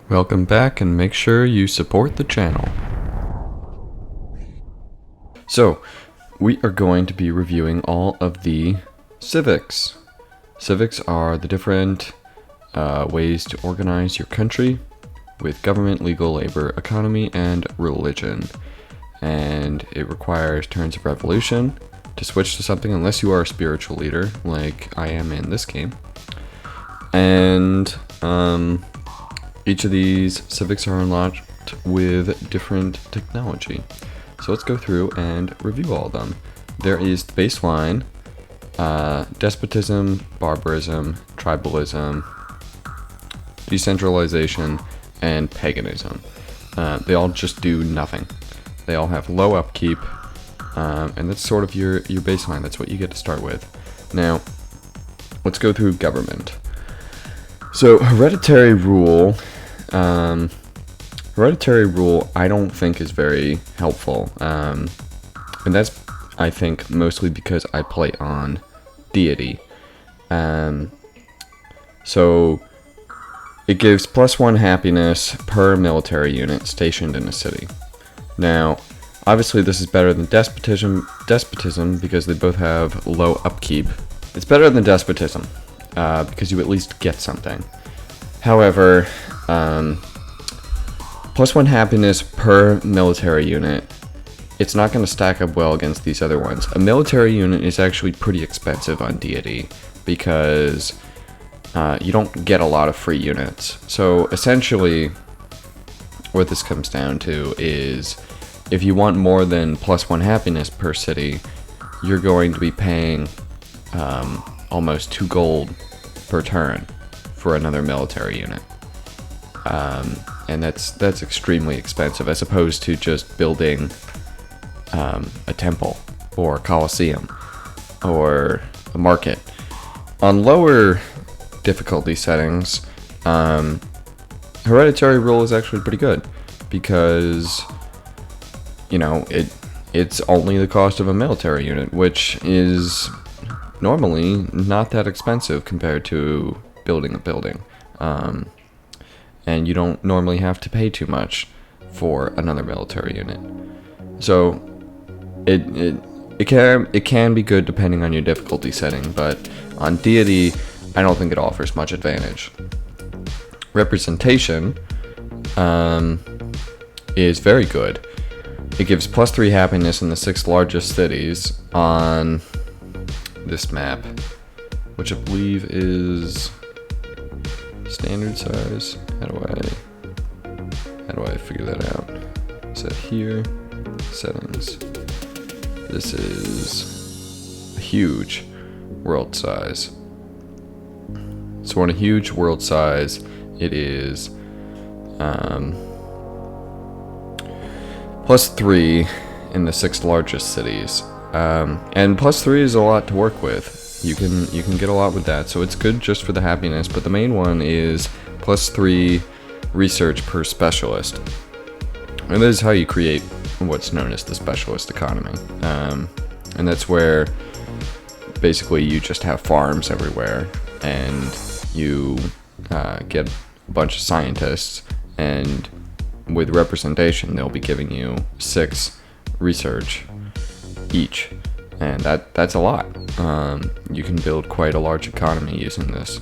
Welcome back, and make sure you support the channel. So, we are going to be reviewing all of the civics. Civics are the different ways to organize your country with government, legal, labor, economy, and religion. And it requires turns of revolution to switch to something unless you are a spiritual leader, like I am in this game. And each of these civics are unlocked with different technology. So let's go through and review all of them. There is the baseline, despotism, barbarism, tribalism, decentralization, and paganism. They all just do nothing. They all have low upkeep, and that's sort of your baseline. That's what you get to start with. Now, let's go through government. So hereditary rule I don't think is very helpful, and that's, I think, mostly because I play on deity. So it gives +1 happiness per military unit stationed in a city. Now, obviously this is better than despotism because they both have low upkeep. It's better than despotism because you at least get something. However, +1 happiness per military unit, it's not going to stack up well against these other ones. A military unit is actually pretty expensive on deity because you don't get a lot of free units. So essentially, what this comes down to is if you want more than +1 happiness per city, you're going to be paying almost 2 gold per turn for another military unit. And that's extremely expensive as opposed to just building a temple or a coliseum or a market. On lower difficulty settings, hereditary rule is actually pretty good because, you know, it's only the cost of a military unit, which is normally not that expensive compared to building a building. And you don't normally have to pay too much for another military unit. So it can be good depending on your difficulty setting, but on deity, I don't think it offers much advantage. Representation is very good. It gives +3 happiness in the 6 largest cities on this map, which I believe is standard size. How do I figure that out? Set here, settings. This is a huge world size. So on a huge world size, it is +3 in the 6 largest cities, and +3 is a lot to work with. You can get a lot with that, so it's good just for the happiness, but the main one is +3 research per specialist. And this is how you create what's known as the specialist economy. And that's where basically you just have farms everywhere, and you get a bunch of scientists, and with representation they'll be giving you 6 research each. And that's a lot. You can build quite a large economy using this.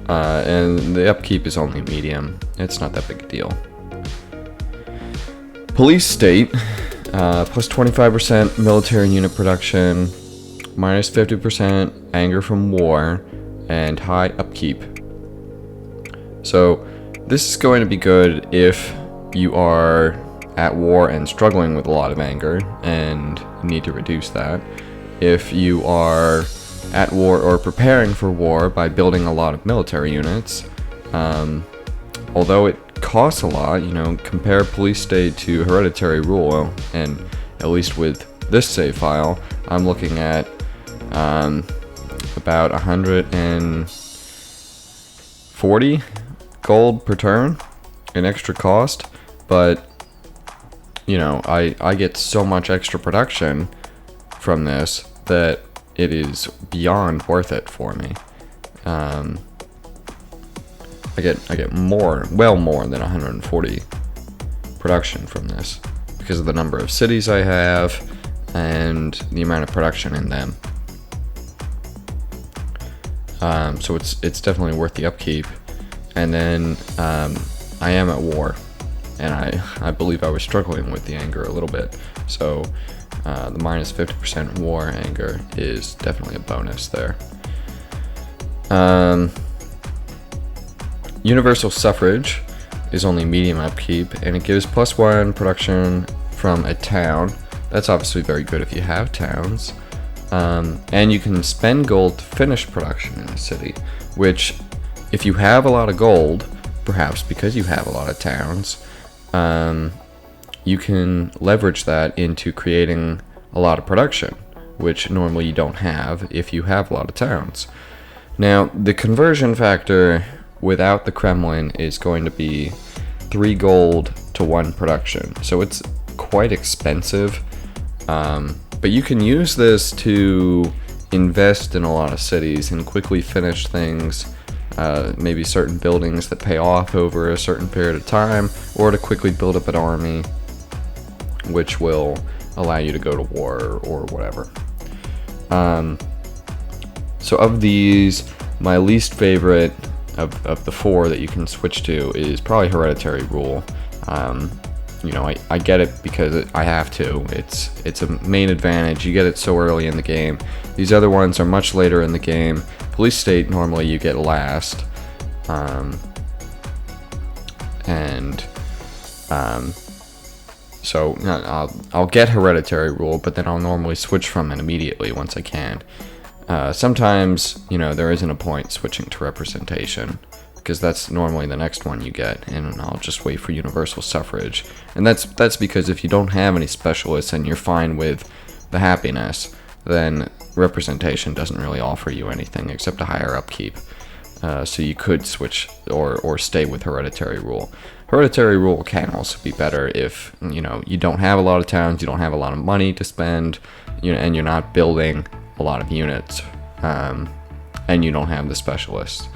And the upkeep is only medium. It's not that big a deal. Police state, +25% military unit production, -50% anger from war, and high upkeep. So this is going to be good if you are at war and struggling with a lot of anger and need to reduce that. If you are at war or preparing for war by building a lot of military units, although it costs a lot, you know, compare police state to hereditary rule, and at least with this save file, I'm looking at about 140 gold per turn in extra cost, but you know, I get so much extra production from this that it is beyond worth it for me. I get more, well more than 140 production from this because of the number of cities I have and the amount of production in them. So it's definitely worth the upkeep. And then I am at war, and I believe I was struggling with the anger a little bit. So the minus 50% war anger is definitely a bonus there. Universal suffrage is only medium upkeep, and it gives +1 production from a town. That's obviously very good if you have towns. And you can spend gold to finish production in a city, which, if you have a lot of gold, perhaps because you have a lot of towns, you can leverage that into creating a lot of production, which normally you don't have if you have a lot of towns. Now, the conversion factor without the Kremlin is going to be 3 gold to 1 production, so it's quite expensive. But you can use this to invest in a lot of cities and quickly finish things, maybe certain buildings that pay off over a certain period of time, or to quickly build up an army, which will allow you to go to war or whatever. So of these, my least favorite of the 4 that you can switch to is probably hereditary rule. I get it because I have to. It's a main advantage. You get it so early in the game. These other ones are much later in the game. Police state, normally you get last. So I'll get hereditary rule, but then I'll normally switch from it immediately once I can. Sometimes, there isn't a point switching to representation, because that's normally the next one you get, and I'll just wait for universal suffrage. And that's because if you don't have any specialists and you're fine with the happiness, then representation doesn't really offer you anything except a higher upkeep. So you could switch or stay with hereditary rule. Hereditary rule can also be better if you don't have a lot of towns, you don't have a lot of money to spend, and you're not building a lot of units, and you don't have the specialists.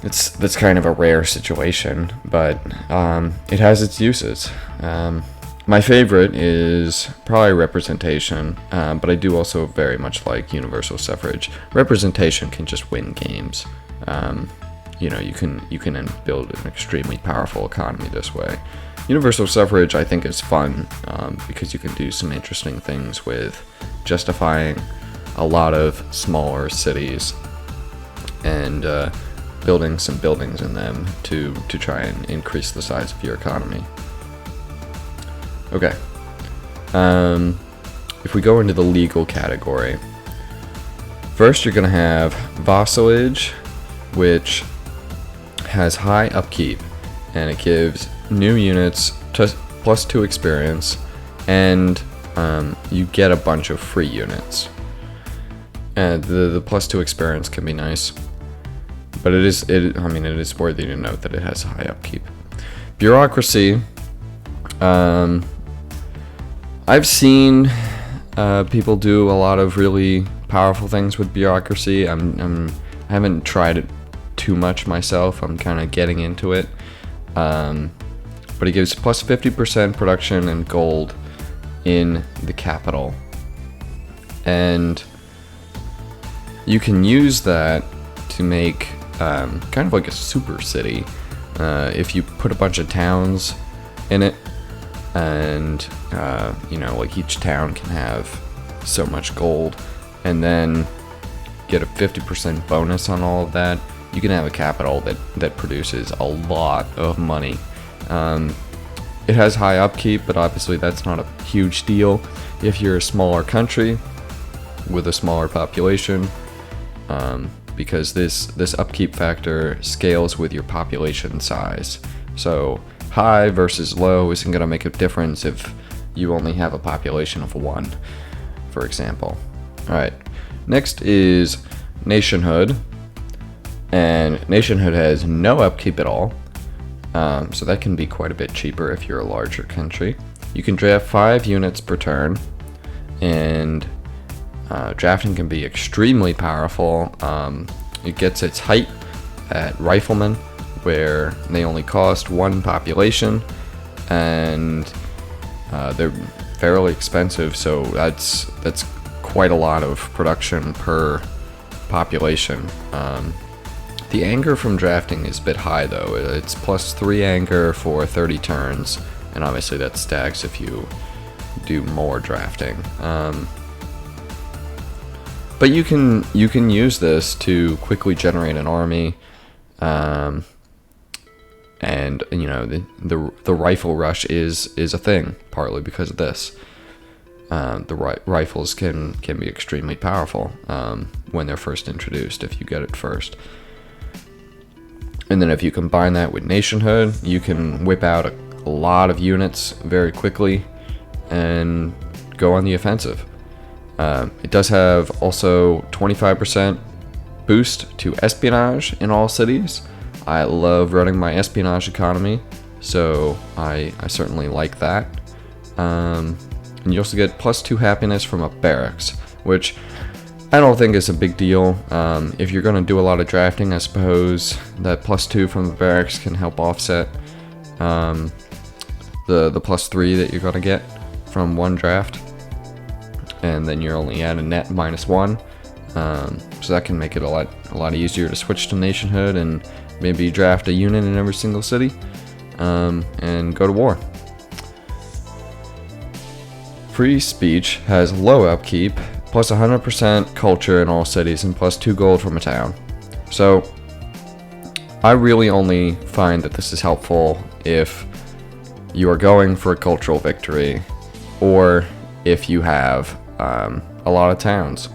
That's kind of a rare situation, but it has its uses. My favorite is probably representation, but I do also very much like universal suffrage. Representation can just win games. You can build an extremely powerful economy this way. Universal suffrage, I think, is fun because you can do some interesting things with justifying a lot of smaller cities and building some buildings in them to try and increase the size of your economy. Okay. If we go into the legal category, first you're going to have vassalage, which has high upkeep, and it gives new units +2 experience, and you get a bunch of free units. And the +2 experience can be nice, but it is worthy to note that it has high upkeep. Bureaucracy. I've seen people do a lot of really powerful things with bureaucracy. I haven't tried it too much myself. I'm kind of getting into it. But it gives +50% production and gold in the capital. And you can use that to make kind of like a super city. If you put a bunch of towns in it, and like each town can have so much gold, and then get a 50% bonus on all of that, you can have a capital that produces a lot of money. It has high upkeep, but obviously that's not a huge deal if you're a smaller country with a smaller population, because this upkeep factor scales with your population size. So high versus low isn't going to make a difference if you only have a population of 1, for example. Alright, next is nationhood, and nationhood has no upkeep at all, so that can be quite a bit cheaper if you're a larger country. You can draft 5 units per turn, and drafting can be extremely powerful. It gets its height at riflemen, where they only cost 1 population, and they're fairly expensive, so that's quite a lot of production per population. The anger from drafting is a bit high though. It's +3 anger for 30 turns, and obviously that stacks if you do more drafting. But you can use this to quickly generate an army, and the rifle rush is a thing partly because of this. The rifles can be extremely powerful when they're first introduced if you get it first. And then if you combine that with nationhood, you can whip out a lot of units very quickly and go on the offensive. It does have also 25% boost to espionage in all cities. I love running my espionage economy, so I certainly like that. And you also get +2 happiness from a barracks, which I don't think is a big deal. If you're going to do a lot of drafting, I suppose that +2 from the barracks can help offset the +3 that you're going to get from one draft. And then you're only at a net -1. So that can make it a lot easier to switch to nationhood and maybe draft a unit in every single city and go to war. Free speech has low upkeep, plus 100% culture in all cities, and plus 2 gold from a town. So I really only find that this is helpful if you are going for a cultural victory, or if you have a lot of towns,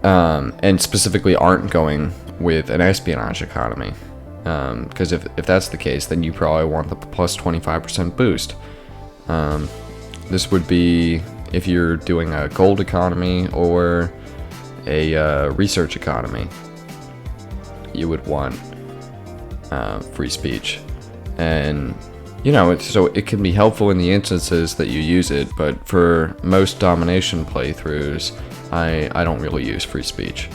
and specifically aren't going with an espionage economy, because if that's the case, then you probably want the plus 25% boost. This would be if you're doing a gold economy or a research economy. You would want free speech, and so it can be helpful in the instances that you use it, but for most domination playthroughs, I don't really use free speech.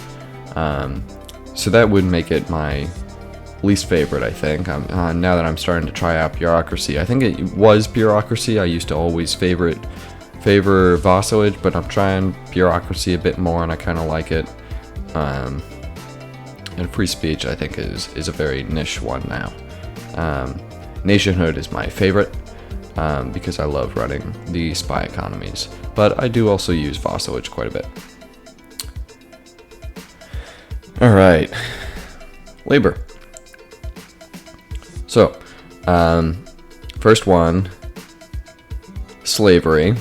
So that would make it my least favorite, I think. Now that I'm starting to try out bureaucracy, I think it was bureaucracy. I used to always favor vassalage, but I'm trying bureaucracy a bit more, and I kind of like it. And free speech, I think, is a very niche one now. Nationhood is my favorite because I love running the spy economies, but I do also use vassalage quite a bit. All right, labor. So, first one, slavery.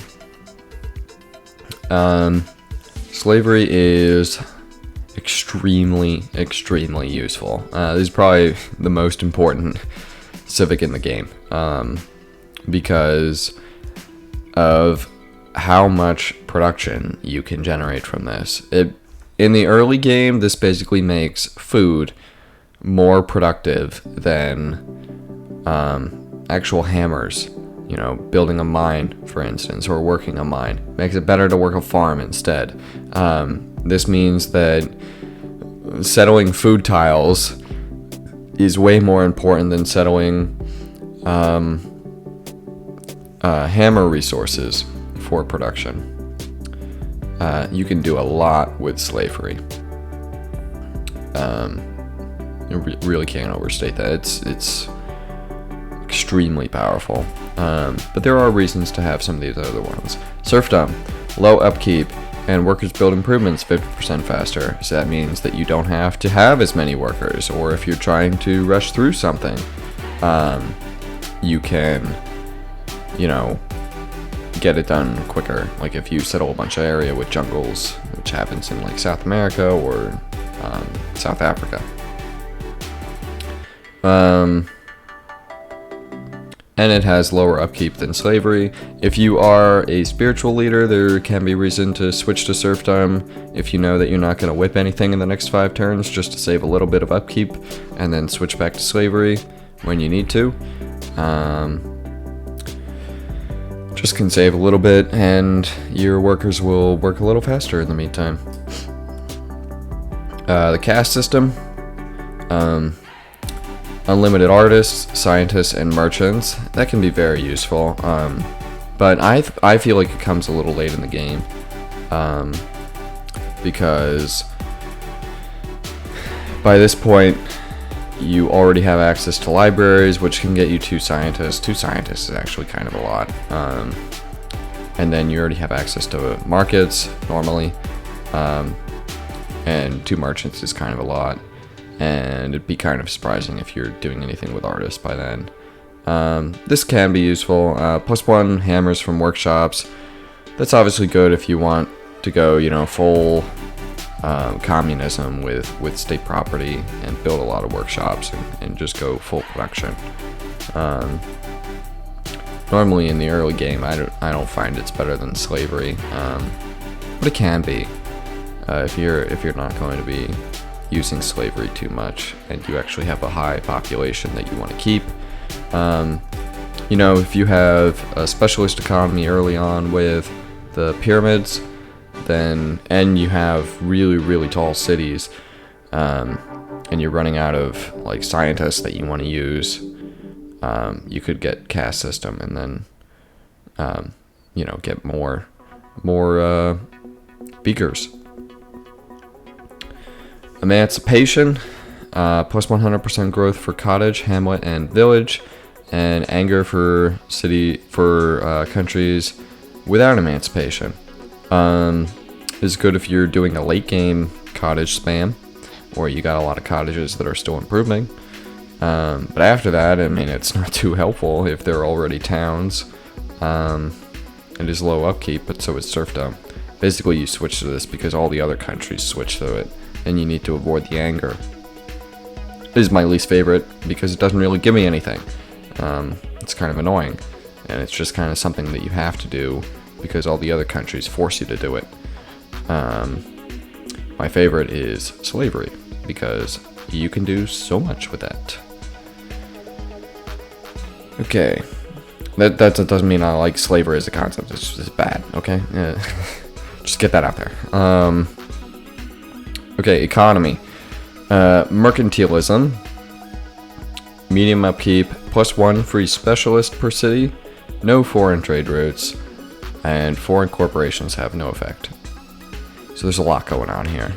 Slavery is extremely useful. This is probably the most important civic in the game, because of how much production you can generate from this. In the early game, this basically makes food more productive than actual hammers. Building a mine, for instance, or working a mine. Makes it better to work a farm instead. This means that settling food tiles is way more important than settling hammer resources for production. You can do a lot with slavery. You really can't overstate that. It's extremely powerful. But there are reasons to have some of these other ones. Serfdom, low upkeep, and workers build improvements 50% faster. So that means that you don't have to have as many workers, or if you're trying to rush through something, you can, get it done quicker. Like if you settle a bunch of area with jungles, which happens in like South America or South Africa. And it has lower upkeep than slavery. If you are a spiritual leader, there can be reason to switch to serfdom if you know that you're not going to whip anything in the next 5 turns, just to save a little bit of upkeep, and then switch back to slavery when you need to. Just can save a little bit, and your workers will work a little faster in the meantime. The caste system, unlimited artists, scientists, and merchants. That can be very useful, but I feel like it comes a little late in the game, because by this point you already have access to libraries, which can get you 2 scientists. 2 scientists is actually kind of a lot, and then you already have access to markets normally, and 2 merchants is kind of a lot. And it'd be kind of surprising if you're doing anything with artists by then. This can be useful. +1 hammers from workshops. That's obviously good if you want to go, full communism with state property and build a lot of workshops and just go full production. Normally in the early game, I don't find it's better than slavery, but it can be if you're not going to be using slavery too much, and you actually have a high population that you want to keep. If you have a specialist economy early on with the pyramids, and you have really, really tall cities, and you're running out of like scientists that you want to use, you could get caste system and then get more beakers. Emancipation, plus 100% growth for cottage, hamlet, and village, and anger for countries without emancipation. Is good if you're doing a late game cottage spam, or you got a lot of cottages that are still improving. But after that, it's not too helpful if they're already towns. It is low upkeep, but so is serfdom. Basically, you switch to this because all the other countries switch to it, and you need to avoid the anger. It is my least favorite because it doesn't really give me anything. It's kind of annoying, and it's just kind of something that you have to do because all the other countries force you to do it. My favorite is slavery because you can do so much with that. Okay, that doesn't mean I like slavery as a concept. It's just bad. Okay, just get that out there. Okay, economy. Mercantilism. Medium upkeep. +1 free specialist per city. No foreign trade routes. And foreign corporations have no effect. So there's a lot going on here.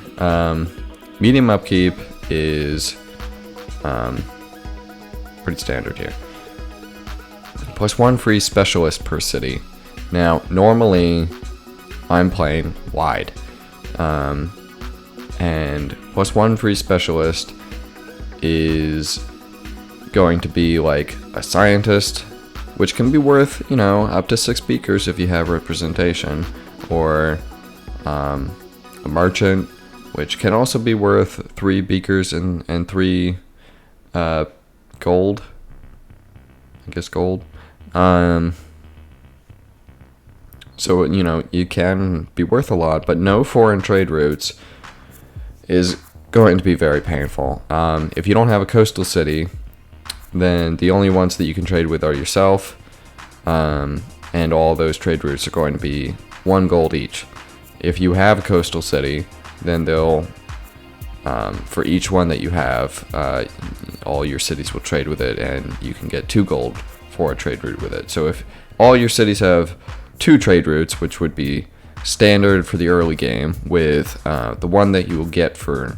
Medium upkeep is pretty standard here. +1 free specialist per city. Now, normally I'm playing wide. And +1 free specialist is going to be like a scientist, which can be worth, up to 6 beakers if you have representation, or a merchant, which can also be worth 3 beakers and 3 gold. I guess gold. So, you can be worth a lot, but no foreign trade routes is going to be very painful. If you don't have a coastal city, then the only ones that you can trade with are yourself, and all those trade routes are going to be 1 gold each. If you have a coastal city, then they'll, for each one that you have, all your cities will trade with it, and you can get 2 gold for a trade route with it. So if all your cities have 2 trade routes, which would be standard for the early game, with the one that you will get for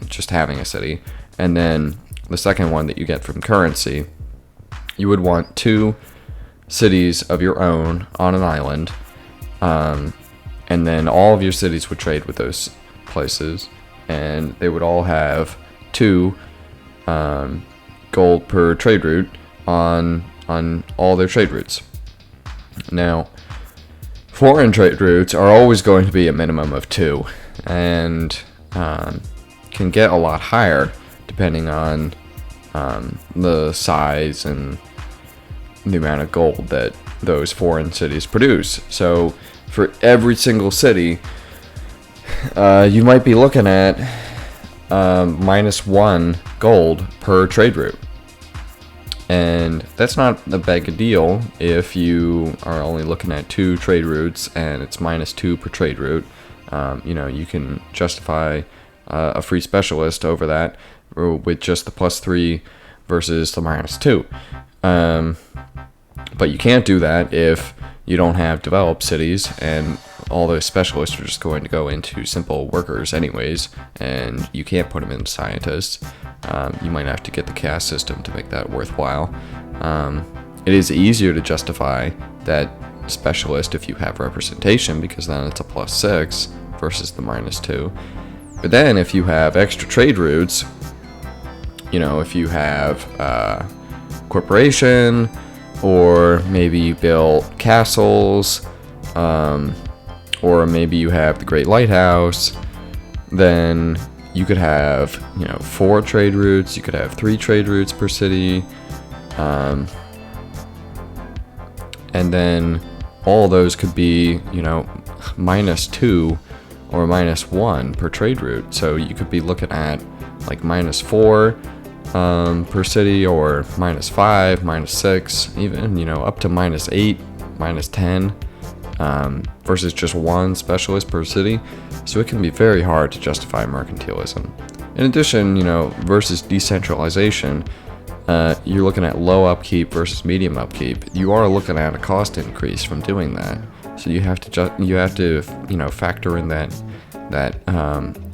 just having a city, and then the second one that you get from currency, you would want 2 cities of your own on an island, and then all of your cities would trade with those places, and they would all have 2 gold per trade route on all their trade routes. Now, foreign trade routes are always going to be a minimum of 2, and can get a lot higher depending on the size and the amount of gold that those foreign cities produce. So for every single city, you might be looking at -1 gold per trade route. And that's not a big deal if you are only looking at 2 trade routes and it's -2 per trade route. You can justify a free specialist over that, or with just the +3 versus the -2. But you can't do that if you don't have developed cities, and all those specialists are just going to go into simple workers anyways, and you can't put them into scientists. You might have to get the caste system to make that worthwhile. It is easier to justify that specialist if you have representation, because then it's a +6 versus the -2. But then if you have extra trade routes, if you have corporation, or maybe you build castles, or maybe you have the Great Lighthouse, then you could have 4 trade routes, you could have 3 trade routes per city, and then all those could be -2 or -1 per trade route. So you could be looking at like -4 per city, or -5, -6, even up to -8, -10, versus just 1 specialist per city. So it can be very hard to justify mercantilism. In addition, versus decentralization, you're looking at low upkeep versus medium upkeep. You are looking at a cost increase from doing that. So you have to factor in that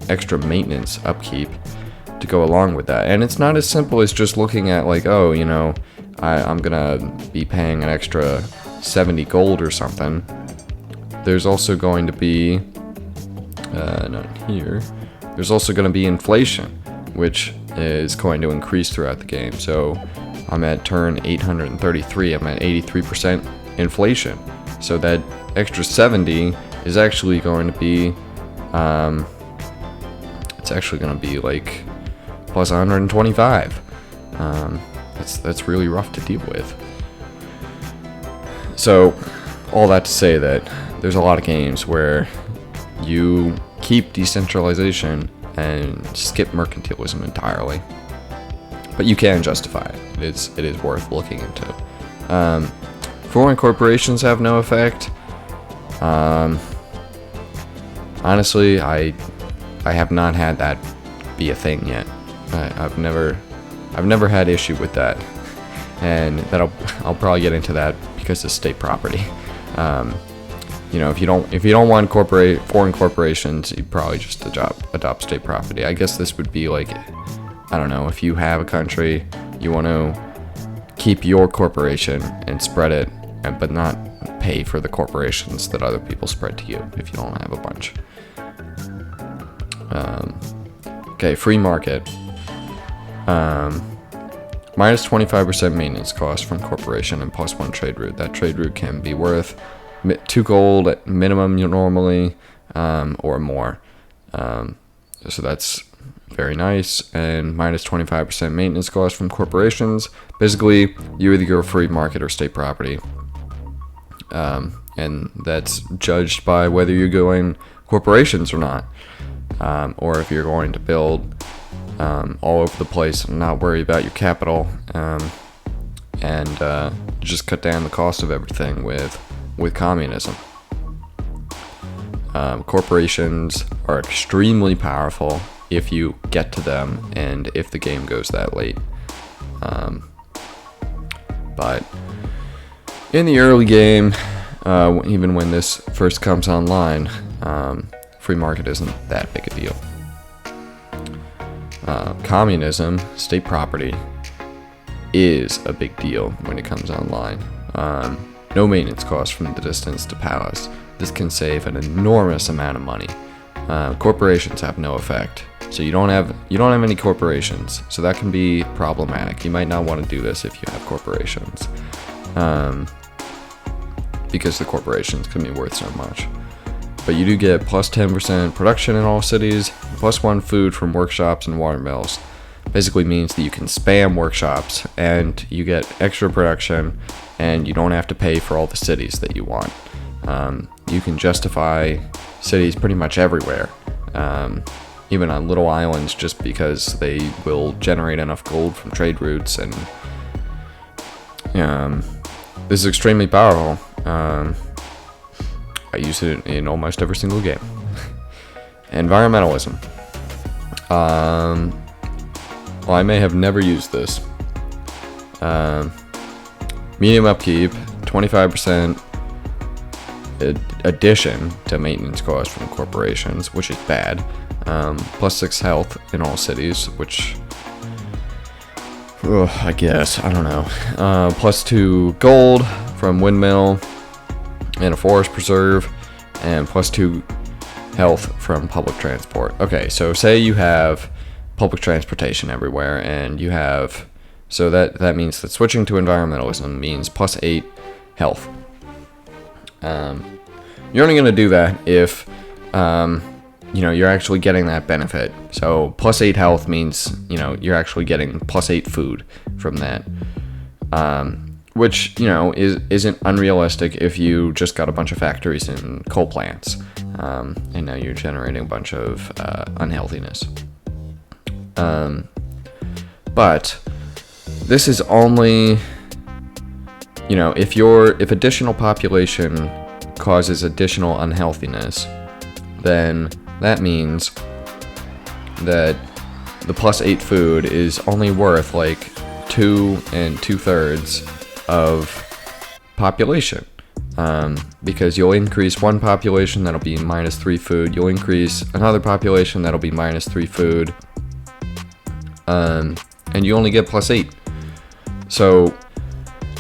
extra maintenance upkeep to go along with that. And it's not as simple as just looking at like, I'm gonna be paying an extra 70 gold or something. There's also going to be not here. There's also going to be inflation, which is going to increase throughout the game. So I'm at turn 833. I'm at 83% inflation. So that extra 70 is actually going to be it's actually going to be like plus 125. That's really rough to deal with. So all that to say that there's a lot of games where you keep decentralization and skip mercantilism entirely, but you can justify it. It is worth looking into. Foreign corporations have no effect. Honestly, I have not had that be a thing yet. I've never had issue with that, and I'll probably get into that because it's state property. If you don't want foreign corporations, you probably just adopt state property. I guess this would be like, I don't know, if you have a country, you want to keep your corporation and spread it, but not pay for the corporations that other people spread to you if you don't have a bunch. Okay, free market. Minus 25% maintenance cost from corporation and +1 trade route. That trade route can be worth 2 gold at minimum normally, or more. So that's very nice. And minus 25% maintenance cost from corporations. Basically, you either go free market or state property. And that's judged by whether you're going corporations or not. Or if you're going to build all over the place and not worry about your capital, and just cut down the cost of everything with communism. Corporations are extremely powerful if you get to them and if the game goes that late. But in the early game, even when this first comes online, free market isn't that big a deal. Communism, state property, is a big deal when it comes online. No maintenance costs from the distance to palace. This can save an enormous amount of money. Corporations have no effect, so you don't have any corporations, so that can be problematic. You might not want to do this if you have corporations, because the corporations can be worth so much. But you do get plus 10% production in all cities, plus 1 food from workshops and water mills. Basically means that you can spam workshops and you get extra production, and you don't have to pay for all the cities that you want. You can justify cities pretty much everywhere, even on little islands, just because they will generate enough gold from trade routes, and this is extremely powerful. I use it in almost every single game. Environmentalism. Well, I may have never used this. Medium upkeep, 25% addition to maintenance costs from corporations, which is bad. Plus 6 health in all cities, which, I guess, I don't know. Plus 2 gold from windmill and a forest preserve, and plus 2 health from public transport. Okay, so say you have public transportation everywhere, and you have, so that means that switching to environmentalism means plus 8 health. You're only going to do that if you're actually getting that benefit. So plus 8 health means you're actually getting plus 8 food from that, which isn't unrealistic if you just got a bunch of factories and coal plants, and now you're generating a bunch of unhealthiness. But this is only, if additional population causes additional unhealthiness, then that means that the plus 8 food is only worth like 2 2/3 of population. Because you'll increase one population, that'll be minus 3 food. You'll increase another population, that'll be minus 3 food. And you only get plus 8. So,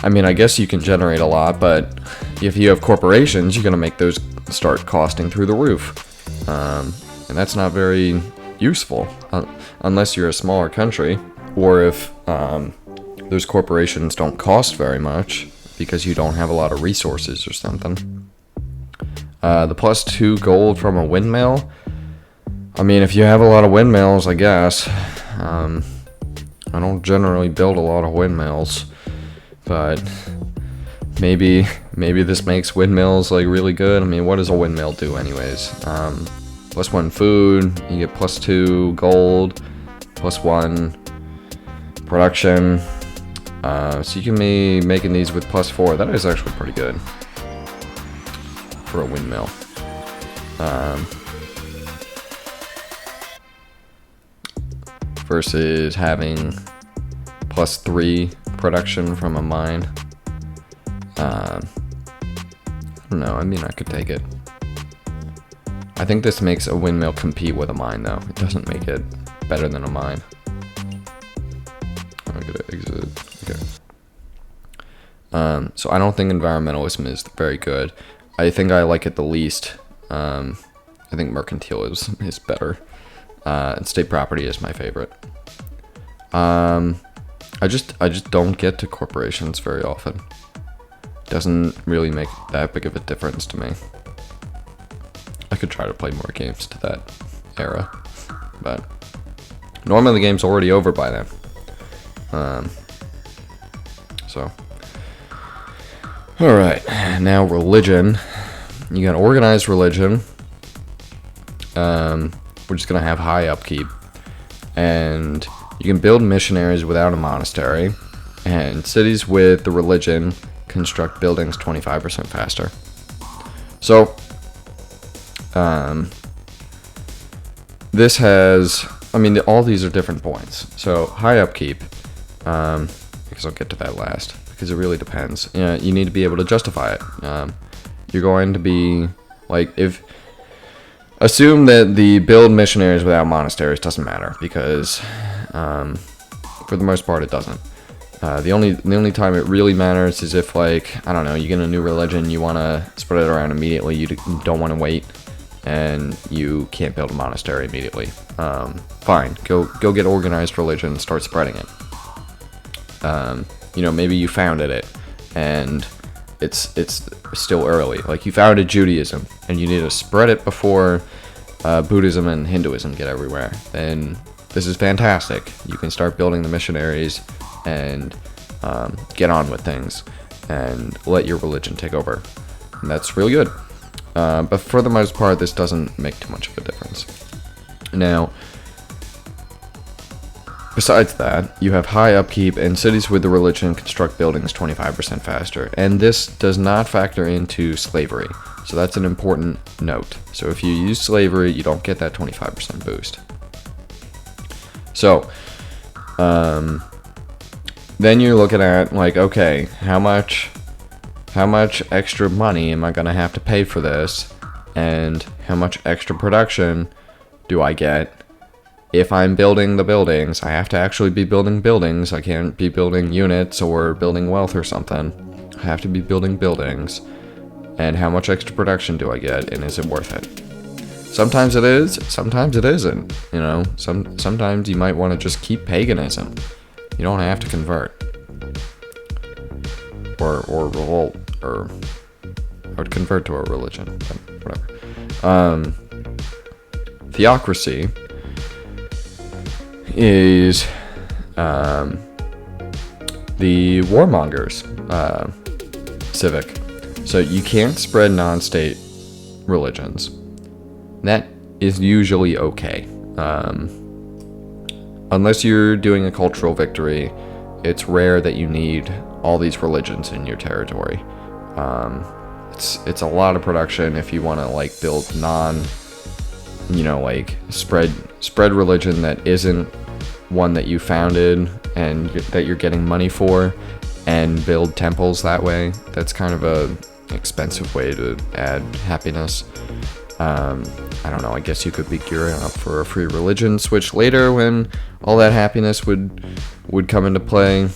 I mean, I guess you can generate a lot, but if you have corporations, you're going to make those start costing through the roof. And that's not very useful, unless you're a smaller country, or if those corporations don't cost very much because you don't have a lot of resources or something. The plus 2 gold from a windmill, I mean, if you have a lot of windmills, I guess. I don't generally build a lot of windmills, but maybe this makes windmills like really good. I mean, what does a windmill do anyways? Plus 1 food, you get plus 2 gold, plus 1 production. So you can be making these with plus 4. That is actually pretty good for a windmill. Versus having plus 3 production from a mine. I don't know, I mean, I could take it. I think this makes a windmill compete with a mine, though. It doesn't make it better than a mine. I'm gonna exit. Okay. So I don't think environmentalism is very good. I think I like it the least. I think mercantilism is better. And state property is my favorite. I just don't get to corporations very often. Doesn't really make that big of a difference to me. I could try to play more games to that era, but normally the game's already over by then. So, all right, now religion. You got organized religion. We're just gonna have high upkeep, and you can build missionaries without a monastery, and cities with the religion construct buildings 25% faster. So, this has, I mean, all these are different points. So high upkeep, because I'll get to that last, because it really depends. You need to be able to justify it. You're going to be, like, assume that the build missionaries without monasteries doesn't matter, because for the most part it doesn't. The only time it really matters is if, like, I don't know, you get a new religion, you want to spread it around immediately, you don't want to wait, and you can't build a monastery immediately. Fine, go get organized religion, start spreading it. Maybe you founded it, and it's still early. Like, you founded Judaism, and you need to spread it before Buddhism and Hinduism get everywhere. Then this is fantastic. You can start building the missionaries and get on with things and let your religion take over. And that's really good. But for the most part, this doesn't make too much of a difference. Now, besides that, you have high upkeep, and cities with the religion construct buildings 25% faster. And this does not factor into slavery. So that's an important note. So if you use slavery, you don't get that 25% boost. So, then you're looking at, like, okay, how much extra money am I going to have to pay for this? And how much extra production do I get? If I'm building the buildings, I have to actually be building buildings. I can't be building units or building wealth or something. I have to be building buildings. And how much extra production do I get? And is it worth it? Sometimes it is, sometimes it isn't. You know, sometimes you might want to just keep paganism. You don't have to convert. Or revolt, or I would convert to a religion, but whatever. Theocracy is the warmongers civic. So you can't spread non-state religions. That is usually okay. Unless you're doing a cultural victory, it's rare that you need all these religions in your territory. It's a lot of production if you want to like build spread religion that isn't one that you founded and that you're getting money for, and build temples that way. That's kind of a expensive way to add happiness. I don't know, I guess you could be gearing up for a free religion switch later when all that happiness would come into play,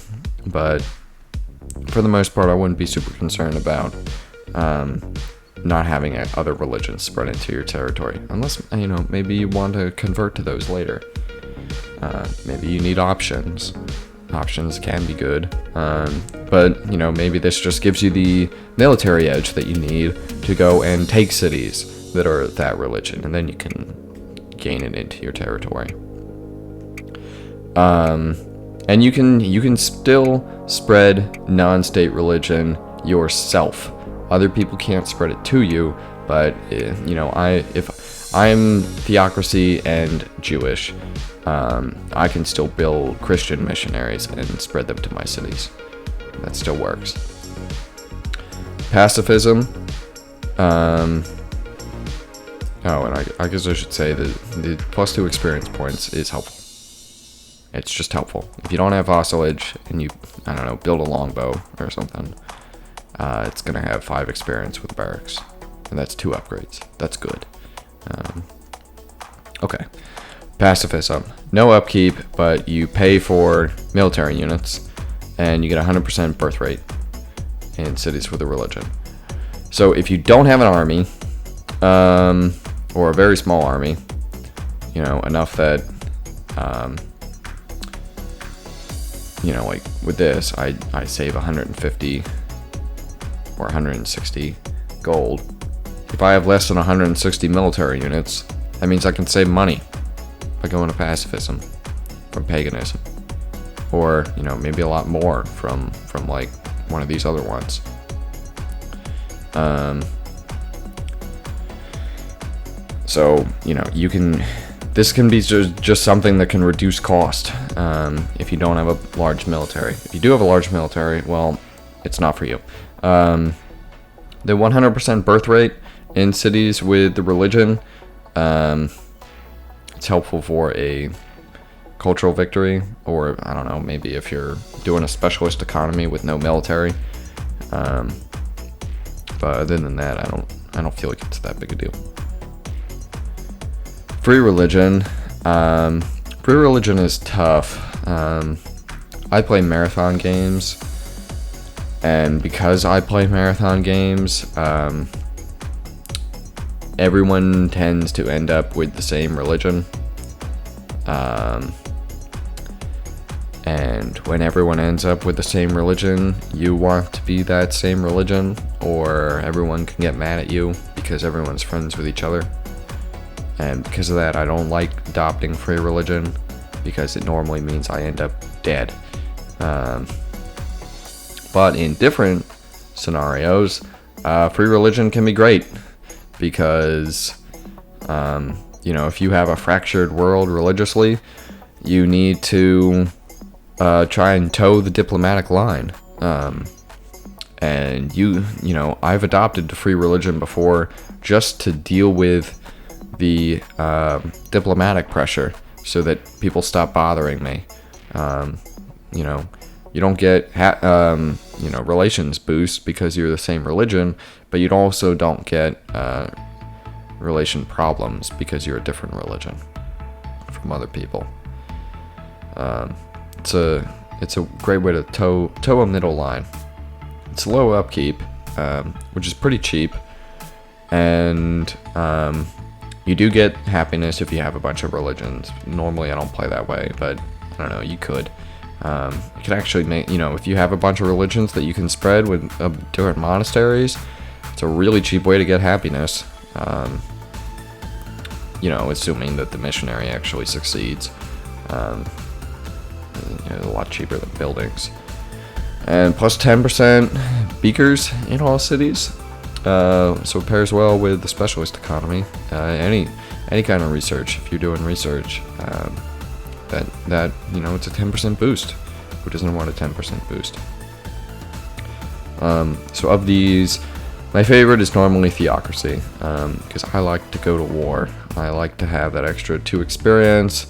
but for the most part I wouldn't be super concerned about not having other religions spread into your territory, unless, you know, maybe you want to convert to those later. Maybe you need options. Options can be good, but, you know, maybe this just gives you the military edge that you need to go and take cities that are that religion, and then you can gain it into your territory. And you can still spread non-state religion yourself. Other people can't spread it to you, but you know, if I'm theocracy and Jewish, I can still build Christian missionaries and spread them to my cities. That still works. Pacifism. Oh, and I guess I should say that the +2 experience points is helpful. It's just helpful. If you don't have vassalage and you, I don't know, build a longbow or something, it's going to have 5 experience with barracks. And that's 2 upgrades. That's good. Okay. Pacifism. No upkeep, but you pay for military units, and you get 100% birth rate in cities with a religion. So if you don't have an army, or a very small army, you know, enough that, you know, like with this, I save 150 or 160 gold. If I have less than 160 military units, that means I can save money by going to pacifism from paganism, or, you know, maybe a lot more from like one of these other ones. So, you know, this can be just something that can reduce cost if you don't have a large military. If you do have a large military, well, it's not for you. The 100% birth rate in cities with the religion, it's helpful for a cultural victory, or, I don't know, maybe if you're doing a specialist economy with no military. But other than that, I don't feel like it's that big a deal. Free religion. Free religion is tough. I play marathon games, and because I play marathon games, everyone tends to end up with the same religion. And when everyone ends up with the same religion, you want to be that same religion, or everyone can get mad at you because everyone's friends with each other. And because of that, I don't like adopting free religion, because it normally means I end up dead. But in different scenarios, free religion can be great, because, you know, if you have a fractured world religiously, you need to try and toe the diplomatic line. And you know, I've adopted free religion before just to deal with the diplomatic pressure. so that people stop bothering me. You know, you don't get relations boost because you're the same religion, but you also don't get relation problems because you're a different religion from other people. It's a great way to toe a middle line. It's low upkeep, which is pretty cheap, and you do get happiness if you have a bunch of religions. Normally I don't play that way, but I don't know, you could. You can actually make, if you have a bunch of religions that you can spread with different monasteries, it's a really cheap way to get happiness. Assuming that the missionary actually succeeds. A lot cheaper than buildings. And plus 10% beakers in all cities. So it pairs well with the specialist economy. Any kind of research, if you're doing research, that it's a 10% boost. Who doesn't want a 10% boost? So of these, my favorite is normally theocracy, because I like to go to war. I like to have that extra 2 experience.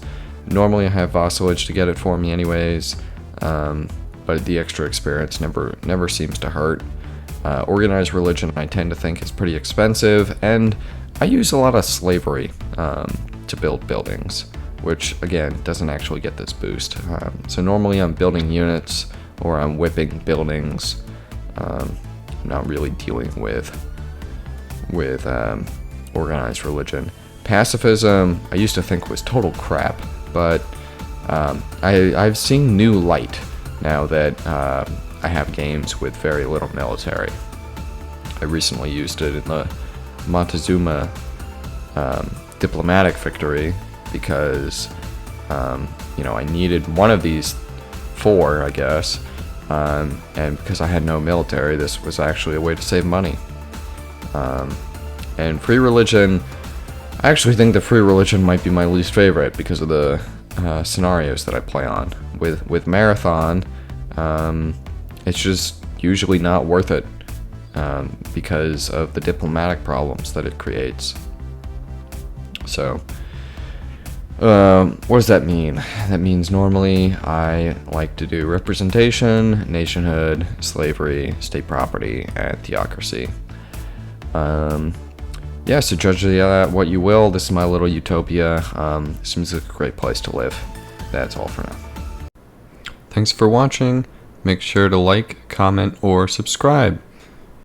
Normally I have vassalage to get it for me anyways, but the extra experience never seems to hurt. Organized religion I tend to think is pretty expensive, and I use a lot of slavery to build buildings, which again doesn't actually get this boost. So normally I'm building units or I'm whipping buildings, not really dealing with organized religion. Pacifism I used to think was total crap, but I've seen new light now that I have games with very little military. I recently used it in the Montezuma diplomatic victory because I needed one of these 4, I guess, and because I had no military, this was actually a way to save money. And free religion, I actually think the free religion might be my least favorite because of the scenarios that I play on. With Marathon, it's just usually not worth it because of the diplomatic problems that it creates. So, what does that mean? That means normally I like to do representation, nationhood, slavery, state property, and theocracy. So judge that what you will. This is my little utopia. Seems like a great place to live. That's all for now. Thanks for watching. Make sure to like, comment, or subscribe.